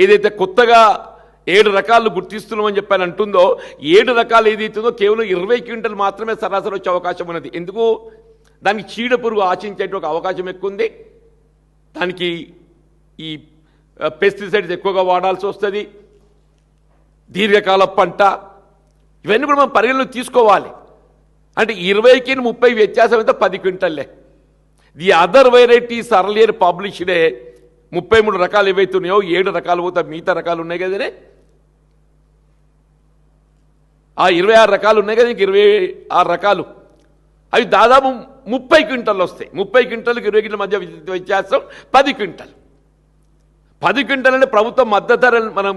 ఏదైతే కొత్తగా 7 రకాలు గుర్తిస్తున్నామని చెప్పని అంటుందో 7 రకాలు ఏదైతుందో కేవలం 20 క్వింటల్ మాత్రమే సరాసరి వచ్చే అవకాశం ఉన్నది. ఎందుకు? దానికి చీడ పురుగు ఆశించేటువంటి అవకాశం ఎక్కువ ఉంది. దానికి ఈ పెస్టిసైడ్స్ ఎక్కువగా వాడాల్సి వస్తుంది. దీర్ఘకాల పంట ఇవన్నీ కూడా మనం పరిగణలోకి తీసుకోవాలి. అంటే 20కి 30 వ్యత్యాసం అయితే 10 క్వింటల్లే. ది అదర్ వెరైటీస్ అర్లియర్ పబ్లిష్డే 33 రకాలు ఏవైతున్నాయో 7 రకాలు పోతే మిగతా రకాలు ఉన్నాయి కదనే. ఆ 26 రకాలు ఉన్నాయి కదా, ఇంక 26 రకాలు అవి దాదాపు 30 క్వింటల్ వస్తాయి. 30 క్వింటల్కి 20 క్వింటల్ మధ్య వ్యత్యాసం 10 క్వింటల్. 10 క్వింటల్ అంటే ప్రభుత్వం మద్దతు ధర మనం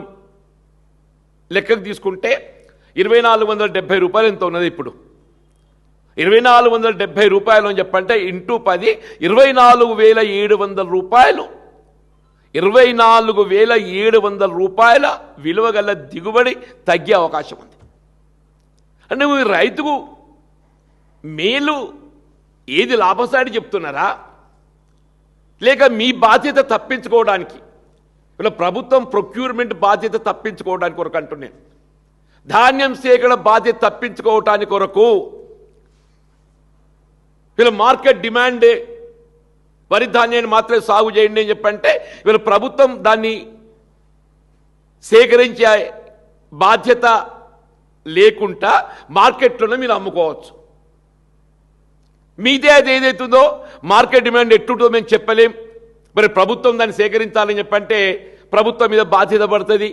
లెక్కకు తీసుకుంటే 2470 రూపాయలు ఎంత ఉన్నది ఇప్పుడు. 2470 రూపాయలు అని చెప్పంటే ఇంటూ 10 24,700 రూపాయలు. 24,700 రూపాయల విలువ గల దిగుబడి తగ్గే అవకాశం ఉంది. అంటే మీరు రైతుకు మేలు ఏది లాభసాటి చెప్తున్నారా, లేక మీ బాధ్యత తప్పించుకోవడానికి ఇలా ప్రభుత్వం ప్రొక్యూర్మెంట్ బాధ్యత తప్పించుకోవడానికి కొరకు అంటున్నాను. ధాన్యం సేకరణ బాధ్యత తప్పించుకోవటానికి కొరకు వీళ్ళ మార్కెట్ డిమాండ్ వరి ధాన్యాన్ని మాత్రమే సాగు చేయండి అని చెప్పంటే వీళ్ళ ప్రభుత్వం దాన్ని సేకరించే బాధ్యత లేకుండా మార్కెట్లోనే మీరు అమ్ముకోవచ్చు. మీదే అది ఏదైతుందో మార్కెట్ డిమాండ్ ఎట్టుంటుందో మేము చెప్పలేం. మరి ప్రభుత్వం దాన్ని సేకరించాలని చెప్పంటే ప్రభుత్వం మీద బాధ్యత పడుతుంది.